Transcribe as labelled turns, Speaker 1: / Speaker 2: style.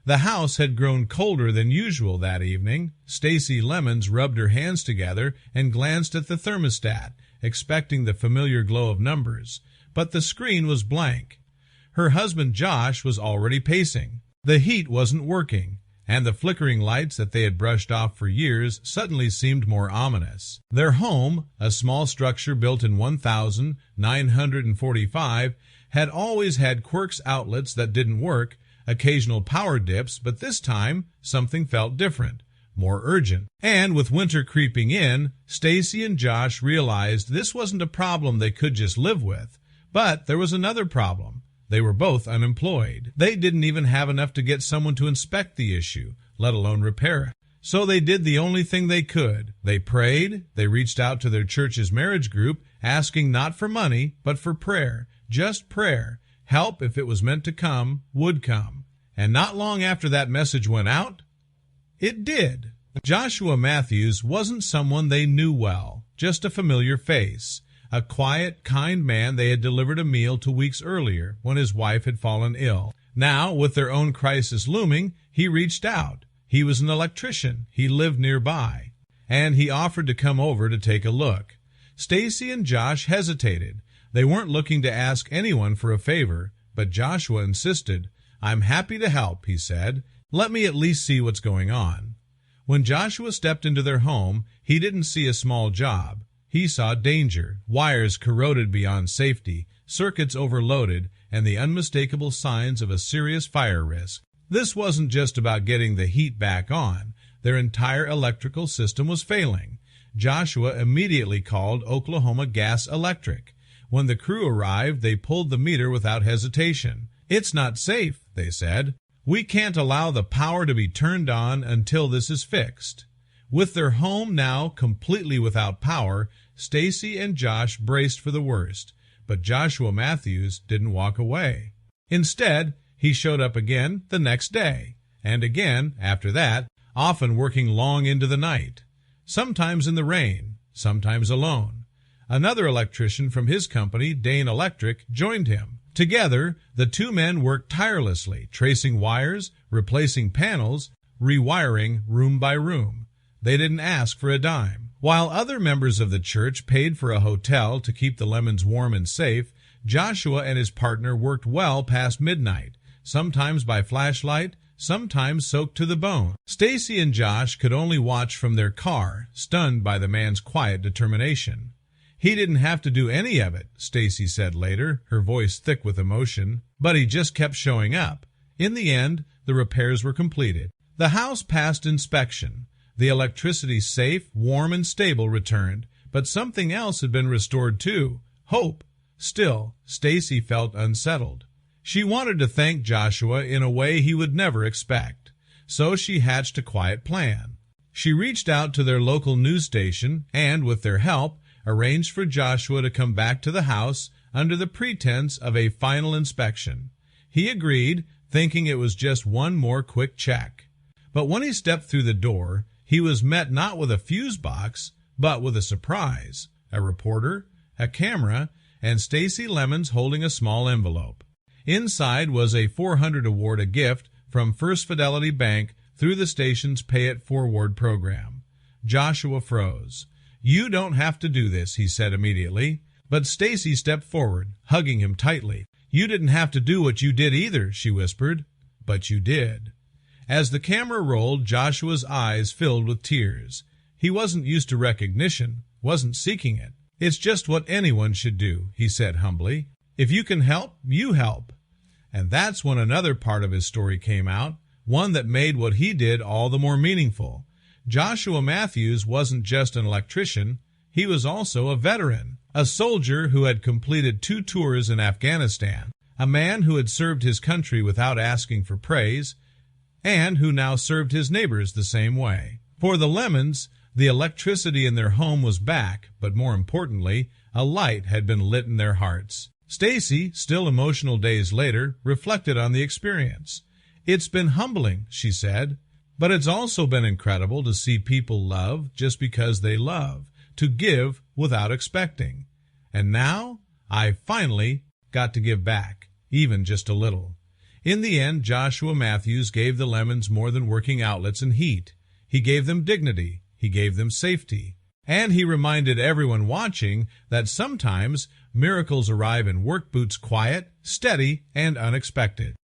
Speaker 1: The house had grown colder than usual that evening. Stacy Lemons rubbed her hands together and glanced at the thermostat, expecting the familiar glow of numbers. But the screen was blank. Her husband Josh was already pacing. The heat wasn't working, and the flickering lights that they had brushed off for years suddenly seemed more ominous. Their home, a small structure built in 1945, had always had Quirk's outlets that didn't work, occasional power dips, but this time something felt different, more urgent. And with winter creeping in, Stacy and Josh realized this wasn't a problem they could just live with. But there was another problem. They were both unemployed. They didn't even have enough to get someone to inspect the issue, let alone repair it. So they did the only thing they could. They prayed. They reached out to their church's marriage group, asking not for money, but for prayer. Just prayer. Help, if it was meant to come, would come. And not long after that message went out, it did. Joshua Matthews wasn't someone they knew well, just a familiar face. A quiet, kind man they had delivered a meal 2 weeks earlier when his wife had fallen ill. Now, with their own crisis looming, he reached out. He was an electrician. He lived nearby. And he offered to come over to take a look. Stacy and Josh hesitated. They weren't looking to ask anyone for a favor, but Joshua insisted. "I'm happy to help," he said. "Let me at least see what's going on." When Joshua stepped into their home, he didn't see a small job. He saw danger, wires corroded beyond safety, circuits overloaded, and the unmistakable signs of a serious fire risk. This wasn't just about getting the heat back on. Their entire electrical system was failing. Joshua immediately called Oklahoma Gas Electric. When the crew arrived, they pulled the meter without hesitation. "It's not safe," they said. "We can't allow the power to be turned on until this is fixed." With their home now completely without power, Stacy and Josh braced for the worst. But Joshua Matthews didn't walk away. Instead, he showed up again the next day, and again after that, often working long into the night. Sometimes in the rain, sometimes alone. Another electrician from his company, Dane Electric, joined him. Together, the two men worked tirelessly, tracing wires, replacing panels, rewiring room by room. They didn't ask for a dime. While other members of the church paid for a hotel to keep the Lemons warm and safe, Joshua and his partner worked well past midnight, sometimes by flashlight, sometimes soaked to the bone. Stacy and Josh could only watch from their car, stunned by the man's quiet determination. "He didn't have to do any of it," Stacy said later, her voice thick with emotion, "but he just kept showing up." In the end, the repairs were completed. The house passed inspection. The electricity safe, warm, and stable returned, but something else had been restored too, hope. Still, Stacy felt unsettled. She wanted to thank Joshua in a way he would never expect, so she hatched a quiet plan. She reached out to their local news station and, with their help, arranged for Joshua to come back to the house under the pretense of a final inspection. He agreed, thinking it was just one more quick check. But when he stepped through the door, he was met not with a fuse box, but with a surprise, a reporter, a camera, and Stacy Lemons holding a small envelope. Inside was a $400 award, a gift from First Fidelity Bank through the station's Pay It Forward program. Joshua froze. "You don't have to do this," he said immediately. But Stacy stepped forward, hugging him tightly. "You didn't have to do what you did either," she whispered. "But you did." As the camera rolled, Joshua's eyes filled with tears. He wasn't used to recognition, wasn't seeking it. "It's just what anyone should do," he said humbly. "If you can help, you help." And that's when another part of his story came out, one that made what he did all the more meaningful. Joshua Matthews wasn't just an electrician, he was also a veteran, a soldier who had completed 2 tours in Afghanistan, a man who had served his country without asking for praise, and who now served his neighbors the same way. For the Lemons, the electricity in their home was back, but more importantly, a light had been lit in their hearts. Stacy, still emotional days later, reflected on the experience. "It's been humbling," she said, "but it's also been incredible to see people love just because they love, to give without expecting. And now I finally got to give back, even just a little." In the end, Joshua Matthews gave the lemons more than working outlets and heat. He gave them dignity. He gave them safety. And he reminded everyone watching that sometimes miracles arrive in work boots quiet, steady, and unexpected.